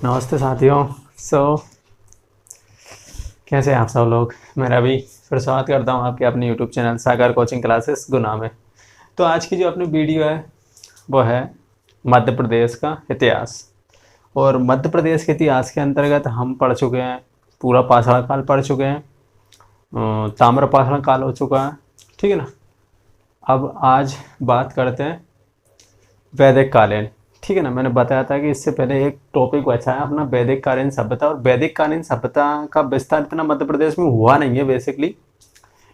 नमस्ते साथियों। कैसे हैं आप सब लोग। मेरा भी फिर स्वागत करता हूं आपके अपने यूट्यूब चैनल सागर कोचिंग क्लासेस गुना में। तो आज की जो अपनी वीडियो है वो है मध्य प्रदेश का इतिहास। और मध्य प्रदेश के इतिहास के अंतर्गत हम पढ़ चुके हैं, पूरा पाषाण काल पढ़ चुके हैं, ताम्र पाषाण काल हो चुका है, ठीक है ना। अब आज बात करते हैं वैदिक कालीन, ठीक है ना। मैंने बताया था कि इससे पहले एक टॉपिक बचा है अपना वैदिक कालीन सभ्यता, और वैदिक कालीन सभ्यता का विस्तार इतना मध्य प्रदेश में हुआ नहीं है बेसिकली,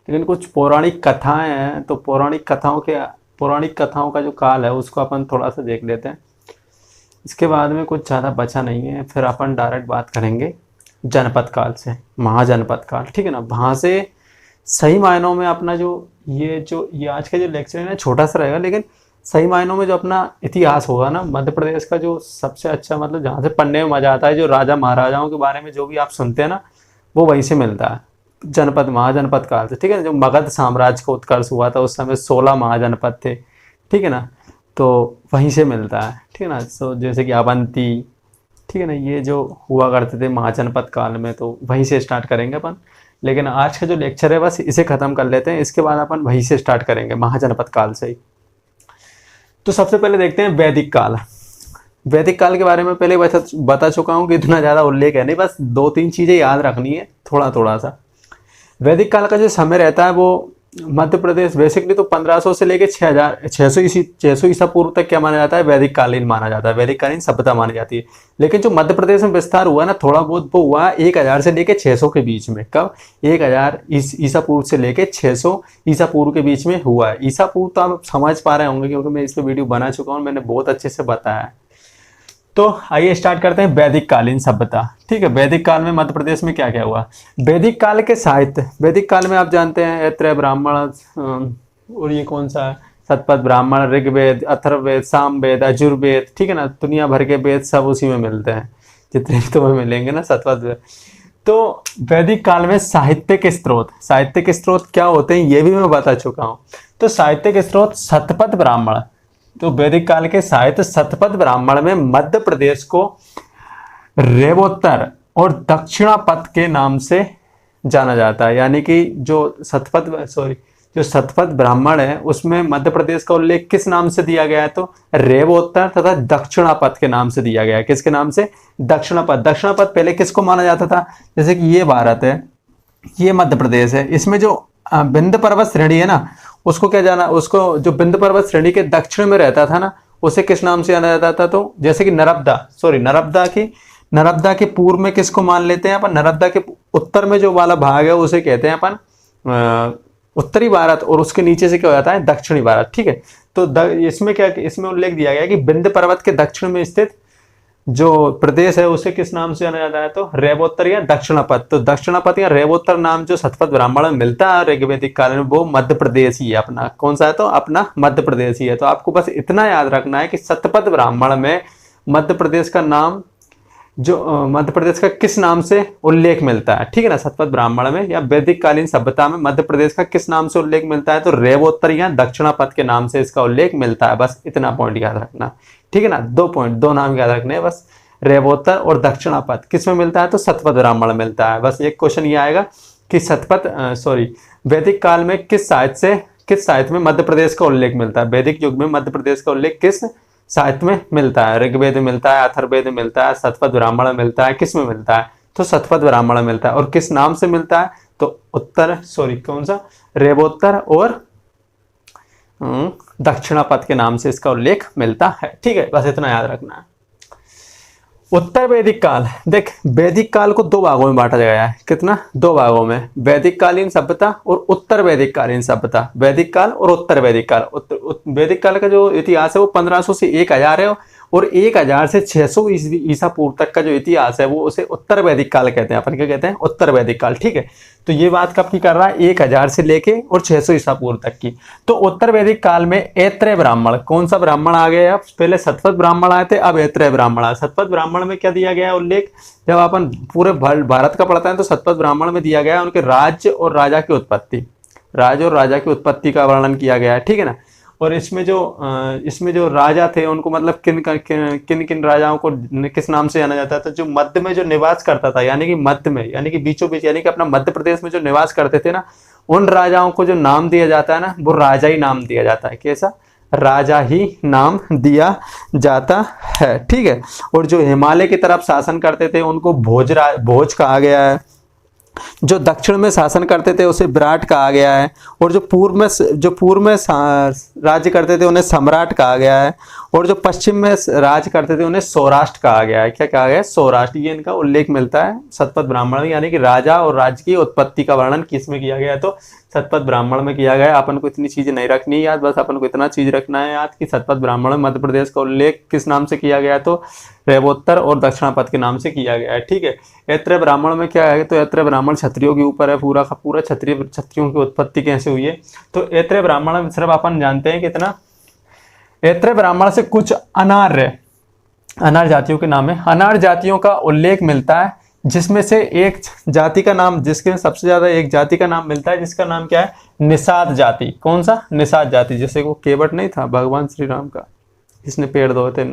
लेकिन कुछ पौराणिक कथाएं हैं। तो पौराणिक कथाओं का जो काल है उसको अपन थोड़ा सा देख लेते हैं। इसके बाद में कुछ ज़्यादा बचा नहीं है, फिर अपन डायरेक्ट बात करेंगे जनपद काल से, महाजनपद काल, ठीक है ना। वहाँ से सही मायनों में अपना ये आज का जो लेक्चर है ना छोटा सा रहेगा, लेकिन सही मायनों में जो अपना इतिहास होगा ना मध्य प्रदेश का, जो सबसे अच्छा मतलब जहाँ से पढ़ने में मजा आता है, जो राजा महाराजाओं के बारे में जो भी आप सुनते हैं ना वो वहीं से मिलता है, जनपद महाजनपद काल से, ठीक है ना। जो मगध साम्राज्य का उत्कर्ष हुआ था उस समय 16 महाजनपद थे, ठीक है ना। तो वहीं से मिलता है, ठीक है ना। सो जैसे कि अवंती, ठीक है ना, ये जो हुआ करते थे महाजनपद काल में, तो वहीं से स्टार्ट करेंगे अपन। लेकिन आज का जो लेक्चर है बस इसे ख़त्म कर लेते हैं, इसके बाद अपन वहीं से स्टार्ट करेंगे महाजनपद काल से ही। तो सबसे पहले देखते हैं वैदिक काल। वैदिक काल के बारे में पहले बता चुका हूँ कि इतना ज़्यादा उल्लेख है नहीं, बस 2-3 चीज़ें याद रखनी है थोड़ा थोड़ा सा। वैदिक काल का जो समय रहता है वो मध्य प्रदेश बेसिकली तो 1500 से लेके 600 ईसा पूर्व तक क्या माना जाता है, वैदिक कालीन माना जाता है, वैदिक कालीन सभ्यता मानी जाती है। लेकिन जो मध्य प्रदेश में विस्तार हुआ ना थोड़ा बहुत, वो हुआ 1000 से लेके 600 के बीच में। कब? 1000 ईसा पूर्व से लेके 600 ईसा पूर्व के बीच में हुआ है। ईसा पूर्व तो आप समझ पा रहे होंगे क्योंकि मैं इस पर वीडियो बना चुका हूँ, मैंने बहुत अच्छे से बताया है। तो आइए स्टार्ट करते हैं वैदिक कालीन सभ्यता, ठीक है। वैदिक काल में मध्य प्रदेश में क्या क्या हुआ। वैदिक काल के साहित्य, वैदिक काल में आप जानते हैं ऐत्रेय ब्राह्मण, और ये कौन सा है, शतपथ ब्राह्मण, ऋग्वेद, अथर्ववेद, सामवेद, यजुर्वेद, ठीक है ना। दुनिया भर के वेद सब उसी में मिलते हैं, जितने भी तुम्हें मिलेंगे ना शतपथ। तो वैदिक काल में साहित्यिक स्रोत क्या होते हैं ये भी मैं बता चुका हूँ। तो साहित्यिक स्रोत शतपथ ब्राह्मण, तो वैदिक काल के साहित्य शतपथ ब्राह्मण में मध्य प्रदेश को रेवोत्तर और दक्षिणापथ के नाम से जाना जाता है। यानी कि जो शतपथ ब्राह्मण है उसमें मध्य प्रदेश का उल्लेख किस नाम से दिया गया है, तो रेवोत्तर तथा दक्षिणापथ के नाम से दिया गया है। किसके नाम से? दक्षिणापथ। दक्षिणापथ पहले किसको माना जाता था, जैसे कि ये भारत है, ये मध्य प्रदेश है, इसमें जो विंध्य पर्वत श्रेणी है ना उसको क्या जाना, उसको जो विंध्य पर्वत श्रेणी के दक्षिण में रहता था ना उसे किस नाम से जाना जाता था, तो जैसे कि नर्मदा के पूर्व में किसको मान लेते हैं अपन, नर्मदा के उत्तर में जो वाला भाग है उसे कहते हैं अपन उत्तरी भारत, और उसके नीचे से क्या हो जाता है, दक्षिणी भारत, ठीक है। तो इसमें उल्लेख दिया गया है कि विंध्य पर्वत के दक्षिण में स्थित जो प्रदेश है उसे किस नाम से जाना जाता है, तो रेवोत्तर या दक्षिणापथ। तो दक्षिणापथ या रेवोत्तर नाम जो शतपथ ब्राह्मण में मिलता है ऋग्वैदिक काल में वो मध्य प्रदेश ही है अपना। कौन सा है, तो अपना मध्य प्रदेश ही है। तो आपको बस इतना याद रखना है कि शतपथ ब्राह्मण में मध्य प्रदेश का नाम, जो मध्य प्रदेश का किस नाम से उल्लेख मिलता है, ठीक है ना। शतपथ ब्राह्मण में या वैदिक कालीन सभ्यता में मध्य प्रदेश का किस नाम से उल्लेख मिलता है, तो रेवोत्तर या दक्षिणापथ के नाम से इसका उल्लेख मिलता है। बस इतना पॉइंट याद रखना, ठीक है ना। 2 नाम याद रखने हैं बस, रेवोत्तर और दक्षिणापथ। किस में मिलता है, तो शतपथ ब्राह्मण मिलता है। बस एक क्वेश्चन ये आएगा कि वैदिक काल में किस साहित्य में मध्य प्रदेश का उल्लेख मिलता है। वैदिक युग में मध्य प्रदेश का उल्लेख किस साहित्य में मिलता है, ऋग्वेद में मिलता है, अथर्ववेद में मिलता है, शतपथ ब्राह्मण में मिलता है, किस में मिलता है, तो शतपथ ब्राह्मण में मिलता है। और किस नाम से मिलता है, तो रेवोत्तर और दक्षिणापथ के नाम से इसका उल्लेख मिलता है, ठीक है। बस इतना याद रखना है। उत्तर वैदिक काल, देख वैदिक काल को 2 भागों में बांटा गया है। कितना? 2 भागों में, वैदिक कालीन सभ्यता और उत्तर वैदिक कालीन सभ्यता। वैदिक काल और उत्तर वैदिक काल। वैदिक काल का जो इतिहास है वो 1500 से 1000 है, और 1000 से 600 ईसा पूर्व तक का जो इतिहास है वो उसे उत्तर वैदिक काल कहते हैं। अपन क्या कहते हैं? उत्तर वैदिक काल, ठीक है। तो ये बात कब की कर रहा है? 1000 से लेके और 600 ईसा पूर्व तक की। तो उत्तर वैदिक काल में ऐत्रेय ब्राह्मण, कौन सा ब्राह्मण आ गया? पहले शतपथ ब्राह्मण आए थे, अब ऐत्रेय ब्राह्मण आए। शतपथ ब्राह्मण में क्या दिया गया है उल्लेख? जब अपन पूरे भारत का पढ़ते हैं तो शतपथ ब्राह्मण में दिया गया है उनके राज्य और राजा की उत्पत्ति का वर्णन किया गया है, ठीक है ना। और इसमें जो राजा थे उनको मतलब किन किन राजाओं को किस नाम से जाना जाता था। जो मध्य में जो निवास करता था, यानी कि मध्य में, यानी कि बीचों बीच, यानी कि अपना मध्य प्रदेश में जो निवास करते थे ना, उन राजाओं को जो नाम दिया जाता है ना, वो राजा ही नाम दिया जाता है। कैसा? राजा ही नाम दिया जाता है, ठीक है। और जो हिमालय की तरफ शासन करते थे उनको भोज कहा गया है। जो दक्षिण में शासन करते थे उसे विराट कहा गया है। और जो पूर्व में राज्य करते थे उन्हें सम्राट कहा गया है। और जो पश्चिम में राज्य करते थे उन्हें सौराष्ट्र कहा गया है। क्या कहा गया है? सौराष्ट्र। ये इनका उल्लेख मिलता है शतपथ ब्राह्मण में, यानी कि राजा और राज्य की उत्पत्ति का वर्णन किस में किया गया है? तो शतपथ ब्राह्मण में किया गया है। अपन को इतनी चीजें नहीं रखनी याद, बस अपन को इतना चीज रखना है याद कि शतपथ ब्राह्मण में मध्य प्रदेश का उल्लेख किस नाम से किया गया है? तो रेवोत्तर और दक्षिणापथ के नाम से किया गया है, ठीक है। ऐत्रेय ब्राह्मण में क्या है? तो ऐत्रेय ब्राह्मण क्षत्रियों के ऊपर है, पूरा का पूरा क्षत्रियों की उत्पत्ति कैसे हुई है। तो ऐत्रेय ब्राह्मण में सिर्फ अपन जानते हैं कितना, ऐत्रेय ब्राह्मण से कुछ अनार्य जातियों के नाम है। अनार्य जातियों का उल्लेख मिलता है, जिसमें से एक जाति का नाम, जिसके सबसे ज्यादा एक जाति का नाम मिलता है, जिसका नाम क्या है? निषाद जाति। कौन सा? निषाद जाति। जैसे वो केवट नहीं था भगवान श्री राम का, जिसने पेड़ धोए थे,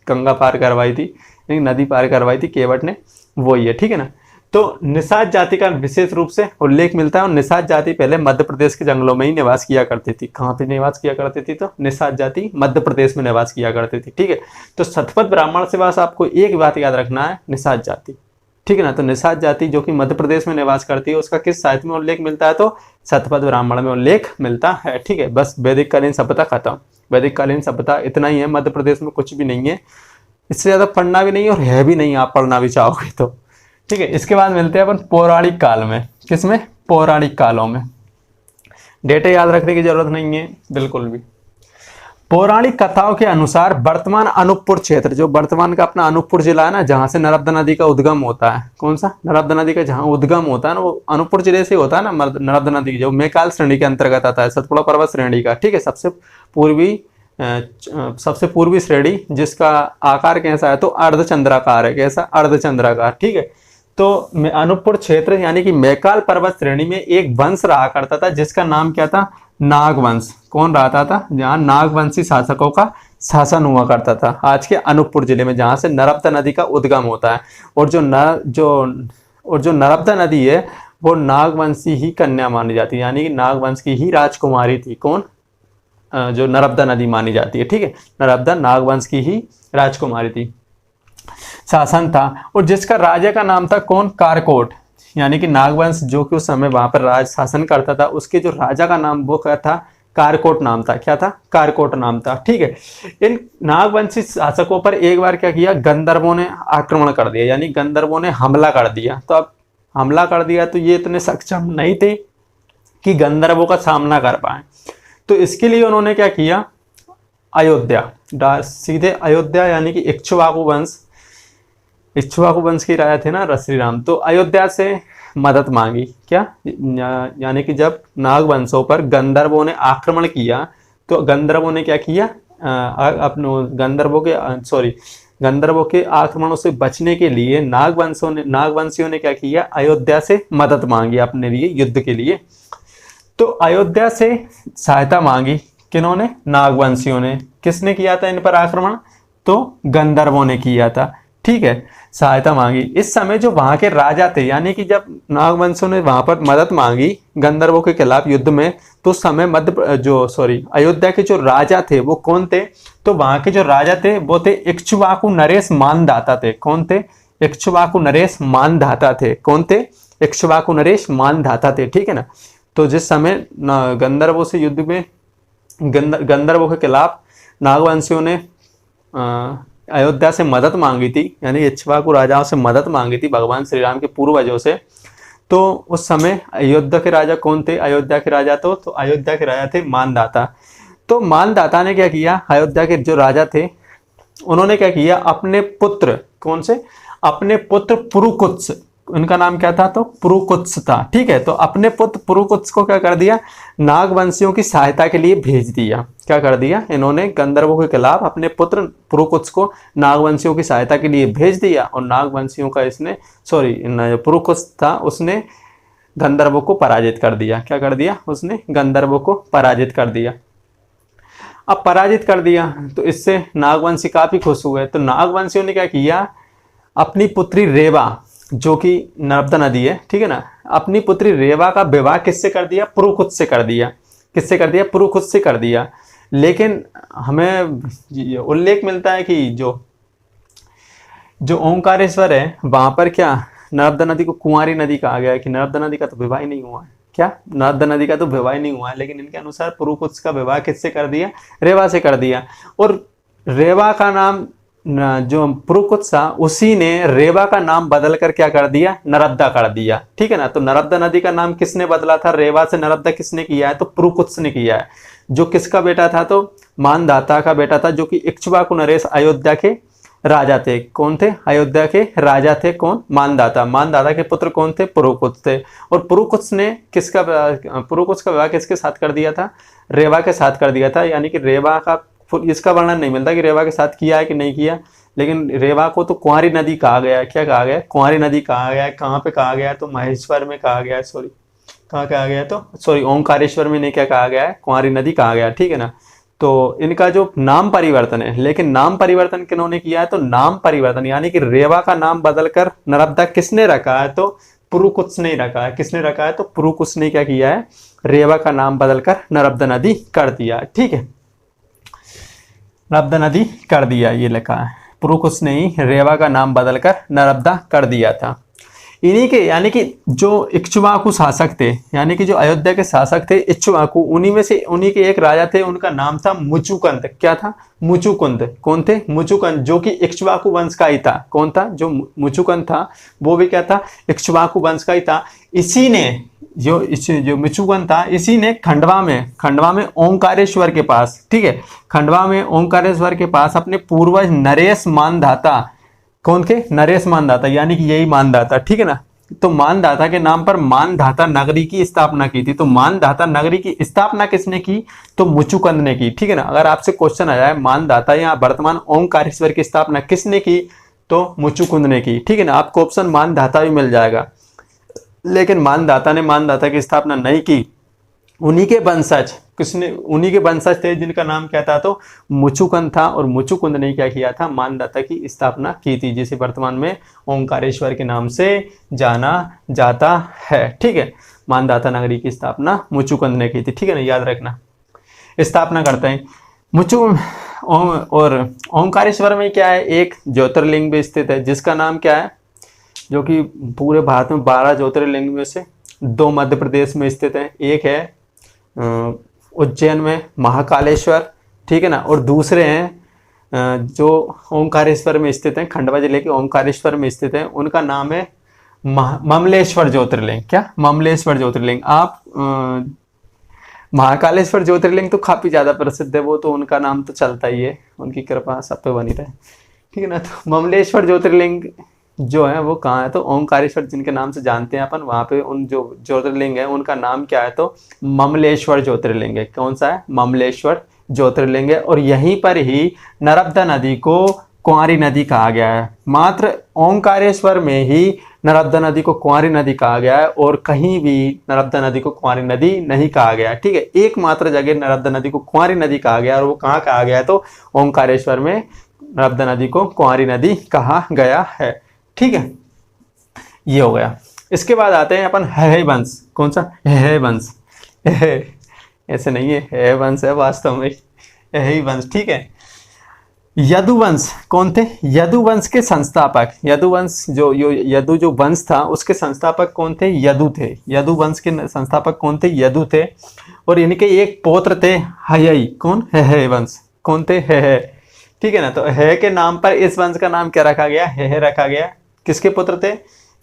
गंगा पार करवाई थी, नदी पार करवाई थी केवट ने, वही है, ठीक है ना। तो निषाद जाति का विशेष रूप से उल्लेख मिलता है। और निषाद जाति पहले मध्य प्रदेश के जंगलों में ही निवास किया करती थी। कहाँ पे निवास किया करती थी? तो निषाद जाति मध्य प्रदेश में निवास किया करती थी, ठीक है। तो शतपथ ब्राह्मण से बस आपको एक बात याद रखना है, निषाद जाति, ठीक है ना। तो निषाद जाति जो कि मध्य प्रदेश में निवास करती है, उसका किस साहित्य में उल्लेख मिलता है? तो शतपथ ब्राह्मण में उल्लेख मिलता है, ठीक है। बस वैदिक कालीन सभ्यता खत्म। वैदिक कालीन सभ्यता इतना ही है, मध्य प्रदेश में कुछ भी नहीं है, इससे ज्यादा पढ़ना भी नहीं और है भी नहीं, आप पढ़ना भी चाहोगे तो, ठीक है। इसके बाद मिलते हैं अपन पौराणिक काल में। किसमें? पौराणिक कालों में। डेटा याद रखने की जरूरत नहीं है बिल्कुल भी। पौराणिक कथाओं के अनुसार वर्तमान अनूपपुर क्षेत्र, जो वर्तमान का अपना अनूपपुर जिला है ना, जहां से नर्मदा नदी का उद्गम होता है, कौन सा? नर्मदा नदी का जहां उद्गम होता है ना, वो अनूपपुर जिले से होता है ना। नर्मदा नदी जो मैकाल श्रेणी के अंतर्गत आता है, सतपुड़ा पर्वत श्रेणी का, ठीक है। सबसे पूर्वी श्रेणी, जिसका आकार कैसा है? तो अर्धचंद्राकार है। कैसा? अर्धचंद्राकार, ठीक है। तो अनूपपुर क्षेत्र यानी कि मैकाल पर्वत श्रेणी में एक वंश रहा करता था, जिसका नाम क्या था? नागवंश। कौन रहता था? जहां नागवंशी शासकों का शासन हुआ करता था, आज के अनूपपुर जिले में, जहां से नर्मदा नदी का उद्गम होता है। और जो नर्मदा नदी है वो नागवंशी ही कन्या मानी जाती है, यानी कि नागवंश की ही राजकुमारी थी। कौन? जो नर्मदा नदी मानी जाती है, ठीक है। नर्मदा नागवंश की ही राजकुमारी थी, शासन था। और जिसका राजा का नाम था कौन? कारकोट। यानी कि नागवंश जो कि उस समय वहां पर राज शासन करता था, उसके जो राजा का नाम वो क्या था? कारकोट नाम था। क्या था? कारकोट नाम था, ठीक है। इन नागवंशी शासकों पर एक बार क्या किया? गंधर्वों ने आक्रमण कर दिया, यानी गंधर्वों ने हमला कर दिया। तो अब हमला कर दिया तो ये इतने सक्षम नहीं थे कि गंधर्वों का सामना कर पाए। तो इसके लिए उन्होंने क्या किया? अयोध्या, सीधे अयोध्या, यानी कि इक्ष्वाकु वंश के राजा थे ना श्री राम, तो अयोध्या से मदद मांगी। क्या? यानी कि जब नागवंशों पर गंधर्वों ने आक्रमण किया, तो गंधर्वों ने क्या किया? गंधर्वों के आक्रमणों से बचने के लिए नागवंशियों ने क्या किया? अयोध्या से मदद मांगी अपने लिए युद्ध के लिए। तो अयोध्या से सहायता मांगी किन्होंने? नागवंशियों ने। किसने किया था इन पर आक्रमण? तो गंधर्वों ने किया था, ठीक है, सहायता मांगी। इस समय जो वहां के राजा थे, यानी कि जब नागवंशियों ने वहां पर मदद मांगी गंधर्वों के खिलाफ युद्ध में, तो उस समय अयोध्या के जो राजा थे वो कौन थे? तो वहां के जो राजा थे वो थे इक्ष्वाकु नरेश मानधाता थे। कौन थे? इक्ष्वाकु नरेश मानधाता थे। कौन थे? इक्ष्वाकु नरेश मानधाता थे, ठीक है ना। तो जिस समय गंधर्वों से युद्ध में गंधर्वों के खिलाफ नागवंशियों ने अयोध्या से मदद मांगी थी, यानी इक्ष्वाकु राजाओं से मदद मांगी थी भगवान श्री राम के पूर्वजों से, तो उस समय अयोध्या के राजा कौन थे? अयोध्या के राजा तो अयोध्या के राजा थे मानधाता। तो मानधाता ने क्या किया? अयोध्या के जो राजा थे उन्होंने क्या किया? अपने पुत्र, कौन से? अपने पुत्र पुरुकुत्स, उनका नाम क्या था? तो पुरुकुत्स था, ठीक है। तो अपने पुत्र पुरुकुत्स को क्या कर दिया? नागवंशियों की सहायता के लिए भेज दिया। क्या कर दिया? इन्होंने गंधर्वों के खिलाफ अपने पुत्र पुरुकुत्स को नागवंशियों की सहायता के लिए भेज दिया, और नागवंशियों का पुरुकुत्स था उसने गंधर्वों को पराजित कर दिया। क्या कर दिया? उसने गंधर्वों को पराजित कर दिया। अब पराजित कर दिया, तो इससे नागवंशी काफी खुश हुए। तो नागवंशियों ने क्या किया, अपनी पुत्री रेवा, जो कि नर्मदा नदी है, ठीक है ना, अपनी पुत्री रेवा का विवाह किससे कर दिया, पुरुकुत से कर दिया। किससे कर दिया, पुरुकुत से कर दिया। लेकिन हमें उल्लेख मिलता है कि जो ओंकारेश्वर है वहां पर क्या नर्मदा नदी को कुंवारी नदी कहा गया है, कि नर्मदा नदी का तो विवाह ही नहीं हुआ है। क्या, नर्मदा नदी का तो विवाह ही नहीं हुआ है, लेकिन इनके अनुसार पुरुकुत्स का विवाह किससे कर दिया, रेवा से कर दिया। और रेवा का नाम जो पुरुकुत्स था, उसी ने रेवा का नाम बदल कर क्या कर दिया, नर्मदा कर दिया। ठीक है ना। तो नर्मदा नदी का नाम किसने बदला था, रेवा से नर्मदा किसने किया है, तो पुरुकुत्स ने किया है। जो किसका बेटा था, तो मानधाता का बेटा था, जो कि इक्ष्वाकु नरेश अयोध्या के राजा थे। कौन थे, अयोध्या के राजा थे। कौन, मानधाता। मानधाता के पुत्र कौन थे, पुरुकुत्स थे। और पुरुकुत्स ने पुरुकुत्स का विवाह किसके साथ कर दिया था, रेवा के साथ कर दिया था। यानी कि रेवा का इसका वर्णन नहीं मिलता कि रेवा के साथ किया है कि नहीं किया, लेकिन रेवा को तो कुंवारी नदी कहा गया है। क्या कहा गया है, कुंवारी नदी कहा गया है। कहाँ पे कहा गया है, तो महेश्वर में कहा गया है, सॉरी कहाँ कहा गया है, तो सॉरी ओंकारेश्वर में नहीं, क्या कहा गया है, कुंवारी नदी कहा गया है। ठीक है ना। तो इनका जो नाम परिवर्तन है, लेकिन नाम परिवर्तन किन्होंने किया है, तो नाम परिवर्तन यानी कि रेवा का नाम बदलकर नर्मदा किसने रखा है, तो पुरुकुत्स ने रखा है। किसने रखा है, तो पुरुकुत्स ने क्या किया है, रेवा का नाम बदलकर नर्मदा नदी कर दिया। ठीक है, नर्मदा नदी कर दिया, ये लिखा है। पुरुकुत्स ने ही रेवा का नाम बदलकर नर्मदा कर दिया था। इन्हीं के यानी कि जो इक्ष्वाकु शासक थे, यानी कि जो अयोध्या के शासक थे इक्ष्वाकु, उन्हीं के एक राजा थे, उनका नाम था मुचुकुंद। क्या था, मुचुकुंद। कौन थे, मुचुकुंद, जो कि इक्ष्वाकु वंश का ही था। कौन था, जो मुचुकुंद था वो भी क्या था, इक्ष्वाकु वंश का ही था। इसी ने जो मुचुकुंद था, इसी ने खंडवा में ओंकारेश्वर के पास, ठीक है, खंडवा में ओंकारेश्वर के पास अपने पूर्वज नरेश मानधाता, कौन के, नरेश मानधाता, यानी कि यही मानधाता, ठीक है ना। तो मानधाता के नाम पर मानधाता नगरी की स्थापना की थी। तो मानधाता नगरी की स्थापना किसने की, तो मुचुकुंद ने की। ठीक है ना। अगर आपसे क्वेश्चन आ जाए मानधाता या वर्तमान ओंकारेश्वर की स्थापना किसने की, तो मुचुकुंद ने की। ठीक है ना। आपको ऑप्शन मानधाता भी मिल जाएगा, लेकिन मानधाता ने मानधाता की स्थापना नहीं की। उन्हीं के वंशज थे जिनका नाम क्या था, तो मुचुकुंद था। और मुचुकुंद ने क्या किया था, मानधाता की स्थापना की थी, जिसे वर्तमान में ओंकारेश्वर के नाम से जाना जाता है। ठीक है, मानधाता नगरी की स्थापना मुचुकुंद ने की थी। ठीक है ना, याद रखना। स्थापना करते हैं और ओंकारेश्वर में क्या है, एक ज्योतिर्लिंग भी स्थित है, जिसका नाम क्या है, जो कि पूरे भारत में 12 ज्योतिर्लिंग में से 2 मध्य प्रदेश में स्थित है। एक है उज्जैन में महाकालेश्वर, ठीक है ना, और दूसरे हैं जो ओंकारेश्वर में स्थित हैं, खंडवा जिले के ओंकारेश्वर में स्थित हैं। उनका नाम है ममलेश्वर ज्योतिर्लिंग। क्या, ममलेश्वर ज्योतिर्लिंग। आप महाकालेश्वर ज्योतिर्लिंग तो काफी ज्यादा प्रसिद्ध है, वो तो उनका नाम तो चलता ही है, उनकी कृपा सब पे बनी रहे। ठीक है ना। तो ममलेश्वर ज्योतिर्लिंग जो है वो कहाँ है, तो ओंकारेश्वर जिनके नाम से जानते हैं अपन, वहाँ पे उन जो ज्योतिर्लिंग है उनका नाम क्या है, तो ममलेश्वर ज्योतिर्लिंग है। कौन सा है, ममलेश्वर ज्योतिर्लिंग है। और यहीं पर ही नर्मदा नदी को कुंवारी नदी कहा गया है। मात्र ओंकारेश्वर में ही नर्मदा नदी को कुंवारी नदी कहा गया है, और कहीं भी नर्मदा नदी को कुंवारी नदी नहीं कहा गया। ठीक है, एकमात्र जगह नर्मदा नदी को कुंवारी नदी कहा गया, और वो कहाँ कहा गया है, तो ओंकारेश्वर में नर्मदा नदी को कुंवारी नदी कहा गया है। ठीक है, ये हो गया। इसके बाद आते हैं अपन है वंश। कौन सा, है वंश, ऐसे नहीं है, है वंश है वास्तव में, है वंश। ठीक है, यदुवंश कौन थे, यदुवंश के संस्थापक, यदुवंश यदु जो वंश था उसके संस्थापक कौन थे, यदु थे। यदुवंश के संस्थापक कौन थे, यदु थे। और इनके एक पौत्र थे हयई। कौन, है वंश। कौन थे, है। ठीक है ना। तो है के नाम पर इस वंश का नाम क्या रखा गया, है रखा गया। किसके पुत्र थे,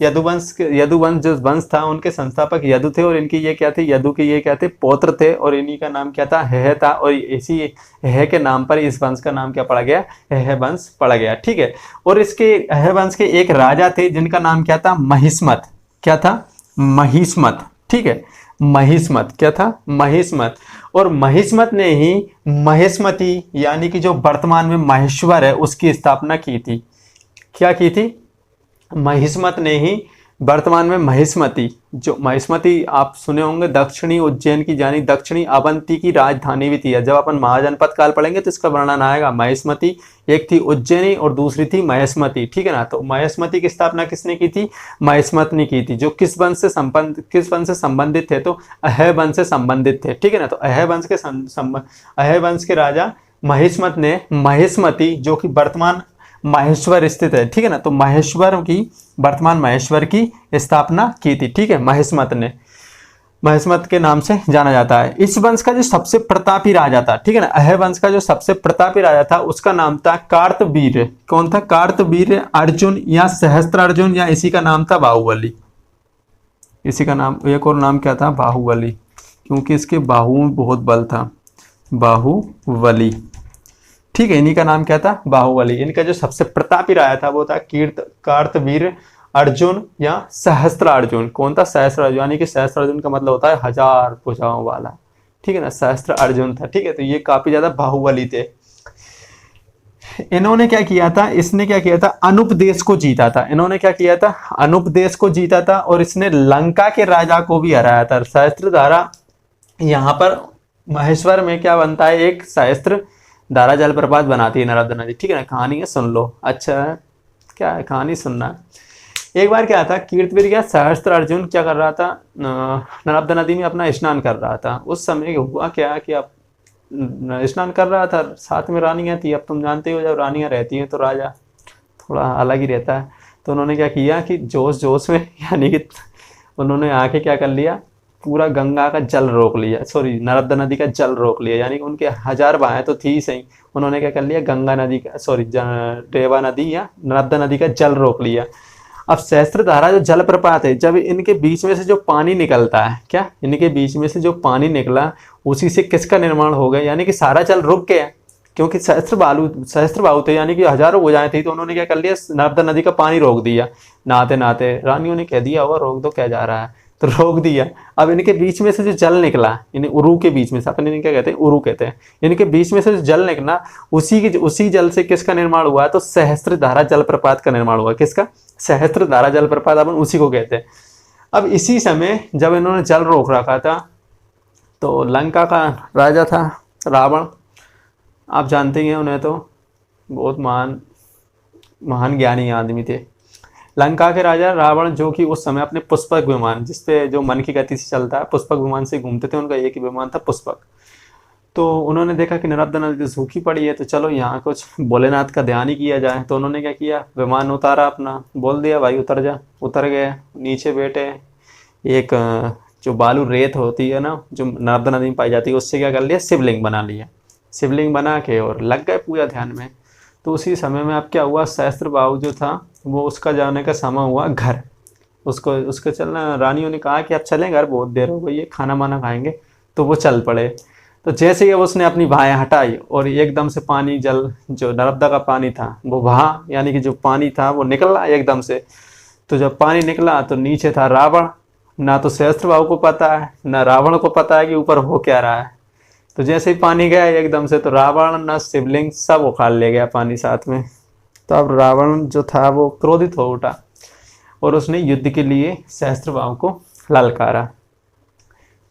यदुवंश जो वंश था उनके संस्थापक यदु थे, और इनकी ये क्या थे, यदु के ये क्या थे, पौत्र थे, और इन्हीं का नाम क्या था, है था। और इसी है के नाम पर इस वंश का नाम क्या पड़ा गया, है वंश पड़ा गया। ठीक है। और इसके है वंश के एक राजा थे जिनका नाम क्या था, महिष्मत। क्या था, महिष्मत। ठीक है, महिष्मत। क्या था, महिष्मत। और महिष्मत ने ही महेशमती यानी कि जो वर्तमान में महेश्वर है उसकी स्थापना की थी। क्या की थी, महिष्मत ने ही वर्तमान में महिष्मती, जो महिष्मती आप सुने होंगे दक्षिणी उज्जैन की यानी दक्षिणी अवंती की राजधानी भी थी। जब अपन महाजनपद काल पढ़ेंगे तो इसका वर्णन आएगा। महिष्मती एक थी उज्जैनी और दूसरी थी महिष्मती, ठीक है ना। तो महिष्मती की स्थापना किसने की थी? महिष्मत ने की थी। जो किस वंश से संबंधित थे? तो अह वंश से संबंधित थे, ठीक है ना। तो अह वंश के राजा महिष्मत ने महिष्मती, जो कि वर्तमान महेश्वर स्थित है, ठीक है ना। तो वर्तमान महेश्वर की स्थापना की थी, ठीक है, महिष्मत ने। महिष्मत के नाम से जाना जाता है। इस वंश का जो सबसे प्रतापी राजा था, ठीक है ना, अह वंश का जो सबसे प्रतापी राजा था उसका नाम था कार्तवीर्य। कौन था? कार्तवीर्य अर्जुन या सहस्त्र अर्जुन, या इसी का नाम था बाहुबली। इसी का नाम, एक और नाम क्या था? बाहुबली, क्योंकि इसके बाहुओं में बहुत बल था, बाहुबली, ठीक है। इन्हीं का नाम क्या था? बाहुबली। इनका जो सबसे प्रतापी राजा था वो था कार्तवीर्य अर्जुन या सहस्त्र अर्जुन। कौन था? सहस्त्र अर्जुन, यानी कि सहस्त्र अर्जुन का मतलब होता है 1000 भुजाओं वाला, ठीक है ना। सहस्त्र अर्जुन था, ठीक है। तो ये काफी ज्यादा बाहुबली थे। इन्होंने क्या किया था? इसने क्या किया था? अनुपदेश को जीता था। इन्होंने क्या किया था? अनुपदेश को जीता था, और इसने लंका के राजा को भी हराया था। सहस्त्रधारा, यहाँ पर महेश्वर में क्या बनता है? एक सहस्त्र धारा जलप्रपात बनाती है नर्मदा नदी, ठीक है ना। कहानी है, सुन लो। अच्छा क्या है कहानी? सुनना। एक बार क्या था, कीर्तवीर क्या सहस्त्र अर्जुन क्या कर रहा था? नर्मदा नदी में अपना स्नान कर रहा था। उस समय हुआ क्या कि अब स्नान कर रहा था, साथ में रानियां थी। अब तुम जानते हो जब रानियां रहती हैं तो राजा थोड़ा अलग ही रहता है। तो उन्होंने क्या किया कि जोश जोश में यानी कि उन्होंने आके क्या कर लिया, पूरा गंगा का जल रोक लिया, सॉरी नर्मदा नदी का जल रोक लिया। यानी कि उनके 1000 बहाएं तो थी सही, उन्होंने क्या कर लिया, गंगा नदी का, सॉरी रेवा नदी या नर्मदा नदी का जल रोक लिया। अब सहस्त्रधारा जो जलप्रपात है, जब इनके बीच में से जो पानी निकलता है, क्या इनके बीच में से जो पानी निकला उसी से किसका निर्माण हो गया? यानी कि सारा जल रुक गया, क्योंकि सहस्त्र बाहु थे, यानी कि 1000 भुजाएं थी। तो उन्होंने क्या कर लिया, नर्मदा नदी का पानी रोक दिया। नहाते नहाते रानियों ने कह दिया होगा रोक दो, क्या जा रहा है, तो रोक दिया। अब इनके बीच में से जो जल निकला, इन्हें उरु के बीच में से, अपन इन्हें क्या कहते हैं? उरु कहते हैं। इनके बीच में से जो जल निकला उसी जल से किसका निर्माण हुआ? तो सहस्त्रधारा जलप्रपात का निर्माण हुआ। किसका? सहस्त्रधारा जलप्रपात, अपन उसी को कहते हैं। अब इसी समय जब इन्होंने जल रोक रखा था, तो लंका का राजा था रावण, आप जानते ही हैं उन्हें, तो बहुत महान ज्ञानी आदमी थे। लंका के राजा रावण, जो कि उस समय अपने पुष्पक विमान, जिसपे जो मन की गति से चलता है, पुष्पक विमान से घूमते थे, उनका एक ही विमान था पुष्पक। तो उन्होंने देखा कि नर्मदा नदी सूखी पड़ी है, तो चलो यहाँ कुछ भोलेनाथ का ध्यान ही किया जाए। तो उन्होंने क्या किया, विमान उतारा अपना, बोल दिया भाई उतर जा। उतर गए, नीचे बैठे, एक जो बालू रेत होती है ना, जो नर्मदा नदी में पाई जाती है, उससे क्या कर लिया, शिवलिंग बना लिया। शिवलिंग बना के और लग गए पूजा ध्यान में। तो उसी समय में अब क्या हुआ, सहस्त्रबाहु जो था वो, उसका जाने का समय हुआ घर। उसको चलना, रानियों ने कहा कि अब चलें घर, बहुत देर हो गई है, खाना वाना खाएंगे। तो वो चल पड़े। तो जैसे ही उसने अपनी बाहें हटाई और एकदम से पानी, जल जो नर्मदा का पानी था वो बहा, यानी कि जो पानी था वो निकला एकदम से। तो जब पानी निकला तो नीचे था रावण। ना तो सहस्त्रबाहु को पता है, ना रावण को पता है कि ऊपर हो क्या रहा है। तो जैसे ही पानी गया एकदम से, तो रावण ना शिवलिंग सब उखाड़ ले गया पानी साथ में। तो अब रावण जो था वो क्रोधित हो उठा और उसने युद्ध के लिए सहस्त्रबाहु को ललकारा।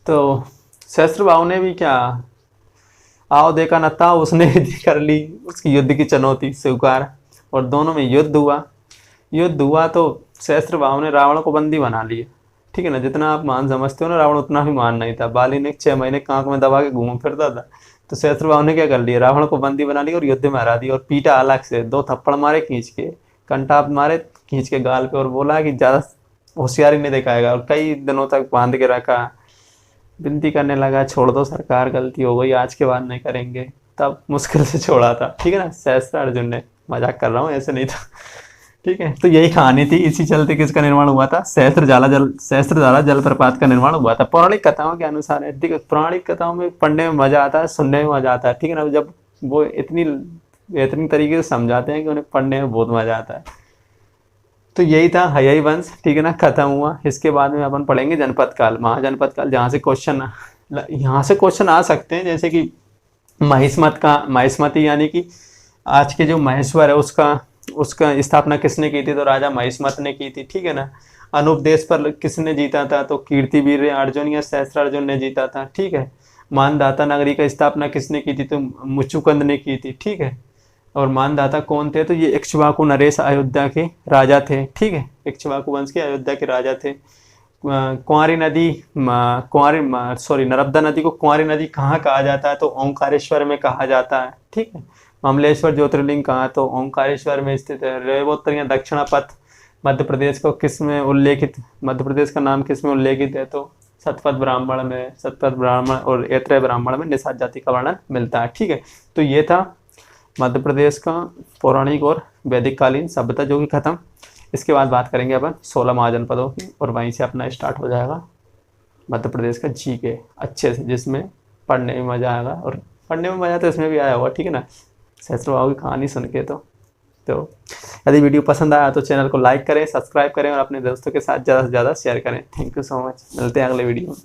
तो सहस्त्रबाहु ने भी क्या, आओ देखा न था, उसने कर ली उसकी युद्ध की चुनौती स्वीकार, और दोनों में युद्ध हुआ। तो सहस्त्रबाहु ने रावण को बंदी बना लिया, ठीक है ना। जितना आप मान समझते हो ना, रावण उतना भी मान नहीं था। बाली ने 6 महीने कांक में दबा के घूम फिरता था। तो सहस्त्रबाहु ने क्या कर लिया, रावण को बंदी बना लिया और युद्ध में हरा दिया, और पीटा अलग से, 2 थप्पड़ मारे खींच के, कंटाप मारे खींच के गाल पे, और बोला कि ज्यादा होशियारी नहीं दिखाएगा, और कई दिनों तक बांध के रखा। विनती करने लगा, छोड़ दो सरकार, गलती हो गई, आज के बाद नहीं करेंगे। तब मुश्किल से छोड़ा था, ठीक है ना, सहस्त्र अर्जुन ने। मजाक कर रहा हूँ, ऐसे नहीं था, ठीक है। तो यही कहानी थी। इसी चलते किसका निर्माण हुआ था, सहस्त्रधारा जलप्रपात का निर्माण हुआ था। पौराणिक कथाओं के अनुसार है। ठीक है, पौराणिक कथाओं में पढ़ने में मजा आता है, सुनने में मजा आता है, ठीक है ना। जब वो इतनी बेहतरीन तरीके से समझाते हैं कि उन्हें पढ़ने में बहुत मजा आता है। तो यही था हयई वंश, ठीक है ना, खत्म हुआ। इसके बाद में अपन पढ़ेंगे जनपद काल, महाजनपद काल, जहाँ से क्वेश्चन आ सकते हैं, जैसे कि महिष्मती, यानी कि आज के जो महेश्वर है उसका उसका स्थापना किसने की थी? तो राजा महिष्मत ने की थी, ठीक है ना। अनुपदेश पर किसने जीता था? तो कीर्तिवीर अर्जुन या सहस्त्रार्जुन ने जीता था, ठीक है। मानधाता नगरी का स्थापना किसने की थी? तो मुचुकुंद ने की थी, ठीक है। और मानधाता कौन थे? तो ये इक्ष्वाकु नरेश अयोध्या के राजा थे, ठीक है। इक्ष्वाकु वंश के अयोध्या के राजा थे। कुंवारी नदी, नर्मदा नदी को कुंवारी नदी कहाँ कहा जाता है? तो ओंकारेश्वर में कहा जाता है, ठीक है। ममलेश्वर ज्योतिर्लिंग कहाँ? तो ओंकारेश्वर में स्थित है। रेवोत्तर या दक्षिणा पथ मध्य प्रदेश को किस में उल्लेखित, मध्य प्रदेश का नाम किस में उल्लेखित है? तो शतपथ ब्राह्मण में, शतपथ ब्राह्मण और ऐत्रेय ब्राह्मण में निषाद जाति का वर्णन मिलता है, ठीक है। तो ये था मध्य प्रदेश का पौराणिक और वैदिक कालीन सभ्यता जो कि खत्म। इसके बाद बात करेंगे अपन 16 महाजनपदों की, और वहीं से अपना स्टार्ट हो जाएगा मध्य प्रदेश का जीके अच्छे से, जिसमें पढ़ने में मज़ा आएगा। और पढ़ने में मज़ा तो इसमें भी आया होगा, ठीक है ना, सहस्त्र बाबू की कहानी सुन के। तो यदि वीडियो पसंद आया तो चैनल को लाइक करें, सब्सक्राइब करें और अपने दोस्तों के साथ ज़्यादा से ज़्यादा शेयर करें। थैंक यू सो मच, मिलते हैं अगले वीडियो में।